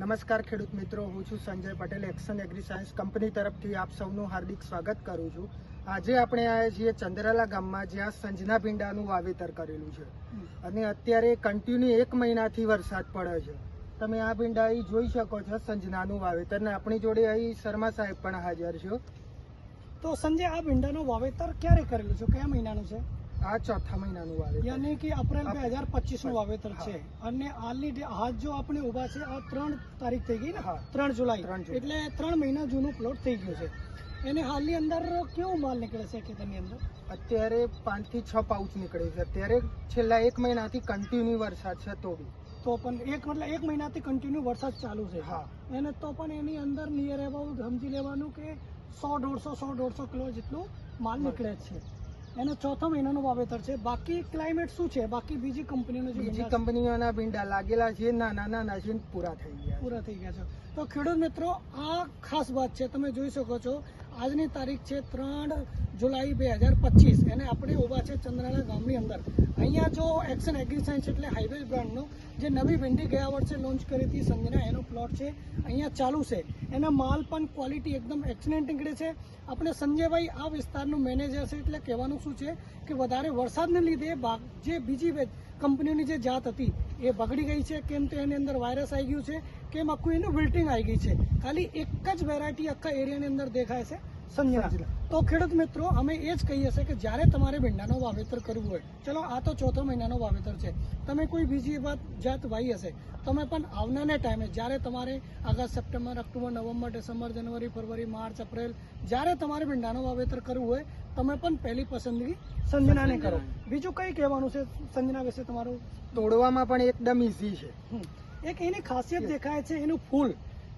નમસ્કાર ખેડૂત મિત્રો, હું છું Sanjay Patel, action agri science company તરફથી આપ સૌનું હાર્દિક સ્વાગત કરું છું. આજે આપણે આવ્યા છીએ ચંદ્રાલા ગામમાં, જ્યાં સંજના ભીંડાનું વાવેતર કરેલું છે અને અત્યારે કન્ટિન્યુ 1 મહિનાથી વરસાદ પડે છે. તમે આ ભીંડા અહીં જોઈ શકો છો, સંજનાનું વાવેતર. ને આપણી જોડે અહીં શર્મા સાહેબ પણ હાજર છે. તો સંજય, આ ભીંડાનું વાવેતર ક્યારે કરેલું છે, કયા મહિનાનું છે? આ ચોથા મહિનાનું વાવેતર, યાની કે એપ્રિલ 2025 નું વાવેતર છે. અને હાલની હાથ જો આપણે ઊભા છે, આ 3 તારીખ થઈ ગઈ ને, 3 જુલાઈ, એટલે 3 મહિના જૂનું પ્લોટ થઈ ગયું છે. એને હાલની અંદર કેવો માલ નીકળે છે ખેતરની અંદર? અત્યારે 5 થી 6 પાઉચ નીકળે છે. અત્યારે છેલ્લા 1 મહિનાથી કન્ટિન્યુ વરસાદ છે, તો પણ એક મહિનાથી કન્ટિન્યુ વરસાદ ચાલુ છે. હા. એને તો પણ એની અંદર નિયર અબાઉટ સમજી લેવાનું કે 100-150 કિલો જેટલું માલ નીકળે છે. એનો ચોથા મહિનાનું વાવેતર છે. બાકી ક્લાઇમેટ શું છે? બાકી બીજી કંપનીઓના ભીંડા લાગેલા છે, નાના છે, પૂરા થઈ ગયા છે. તો ખેડૂત મિત્રો, આ ખાસ વાત છે. તમે જોઈ શકો છો, આજની તારીખ છે 3 જુલાઈ 2025. એને આપણે ઊભા છે ચંદ્રાલા ગામની અંદર. અહીંયા જો એક્શન એગ્રી સાયન્સ એટલે હાઈવેજ બ્રાન્ડનો જે નવી ભીંડી ગયા વર્ષે લોન્ચ કરી હતી સંજના, એનો પ્લોટ છે અહીંયા ચાલુ છે. એના માલ પણ ક્વોલિટી એકદમ એક્સલન્ટ નીકળે છે. આપણે સંજયભાઈ આ વિસ્તારનું મેનેજર છે, એટલે કહેવાનું શું છે કે વધારે વરસાદને લીધે જે બીજી કંપનીઓની જે જાત હતી એ બગડી ગઈ છે. કેમ તો એની અંદર વાયરસ આવી ગયું છે, કેમ આખું એનું વિલ્ટિંગ આવી ગઈ છે. ખાલી એક જ વેરાયટી આખા એરિયાની અંદર દેખાય છે, સંજના. તો ખેડૂત મિત્રો, અમે એ જ કહીએ છીએ કે જ્યારે તમારે ભીંડાનો વાવેતર કરવું હોય, ચલો આ તો ચોથો મહિનાનો વાવેતર છે, તમે કોઈ બીજી જાત વાવી હશે, તમે પણ આવનારા ટાઈમે જ્યારે તમારે આગળ સપ્ટેમ્બર, ઓક્ટોબર, નવેમ્બર, ડિસેમ્બર, જાન્યુઆરી, ફરવરી, માર્ચ, એપ્રિલ, જ્યારે તમારે ભીંડાનો વાવેતર કરવું હોય, તમે પણ પહેલી પસંદગી સંજનાને કરો. બીજું કઈ કહેવાનું છે સંજના વિશે તમારું? તોડવામાં પણ એકદમ ઈઝી છે. એક એની ખાસિયત દેખાય છે, એનું ફૂલ.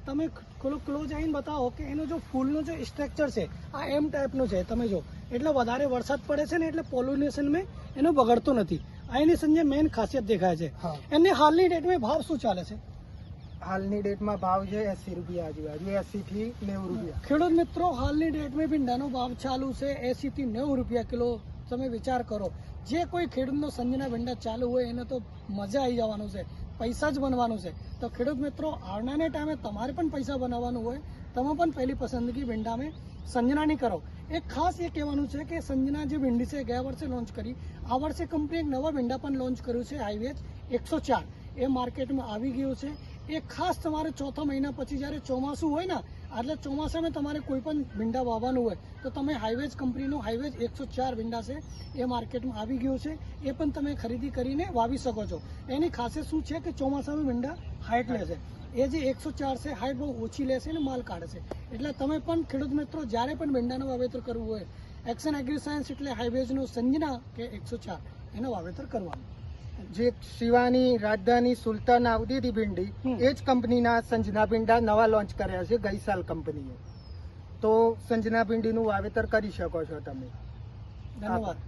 તમે ક્લોઝ આવીને બતાવો કે એનું જો ફૂલનું જે સ્ટ્રક્ચર છે, આ એમ ટાઈપનું છે. તમે જો, એટલે વધારે વરસાદ પડે છે ને, એટલે પોલ્યુશન મેં એનો બગડતો નથી. આ એની સંજય મેઇન ખાસિયત દેખાય છે. એને હાલની ડેટમાં ભાવ શું ચાલે છે? હાલની ડેટમાં ભાવ છે 80 રૂપિયા આજુબાજુ, 80 થી 90 રૂપિયા. ખેડૂત મિત્રો, હાલની ડેટમાં ભીંડાનો ભાવ ચાલુ છે 80 થી 90 રૂપિયા કિલો. તમે વિચાર કરો, જે કોઈ ખેડૂતનો સંજના ભીંડા ચાલુ હોય એને તો મજા આવી જવાનું છે, પૈસા જ બનવાનું છે. તો ખેડૂત મિત્રો, આવનારા ટાઈમે તમારે પણ પૈસા બનાવવાનું હોય, તમે પણ પહેલી પસંદગી ભીંડામાં સંજનાની કરો. એક ખાસ એ કહેવાનું છે કે સંજના જે ભીંડી છે ગયા વર્ષે લોન્ચ કરી, આ વર્ષે કંપની એક નવા ભીંડા પણ લોન્ચ કર્યું છે, હાઈવેજ 104. એ માર્કેટમાં આવી ગયું છે. એ ખાસ તમારે ચોથા મહિના પછી જ્યારે ચોમાસું હોય ને, એટલે ચોમાસામાં તમારે કોઈ પણ ભીંડા વાવવાનું હોય તો તમે હાઈવેજ કંપનીનું હાઈવેજ 104 ભીંડા છે, એ માર્કેટમાં આવી ગયું છે. એ પણ તમે ખરીદી કરીને વાવી શકો છો. એની ખાસિયત શું છે કે ચોમાસામાં ભીંડા હાઈટ લેશે. એ જે 104 છે, હાઈટ બહુ ઓછી લેશે અને માલ કાઢે છે. એટલે તમે પણ ખેડૂત મિત્રો, જ્યારે પણ ભીંડાનું વાવેતર કરવું હોય, એક્શન એગ્રી સાયન્સ એટલે હાઈવેજનું સંજના કે 104 એનું વાવેતર કરવાનું. જે શિવાની, રાજધાની, સુલતાન આવતી હતી ભીંડી, એ જ કંપનીના સંજના ભીંડા નવા લોન્ચ કર્યા છે ગઈ સાલ કંપનીએ. તો સંજના ભીંડીનું વાવેતર કરી શકો છો તમે. ધન્યવાદ.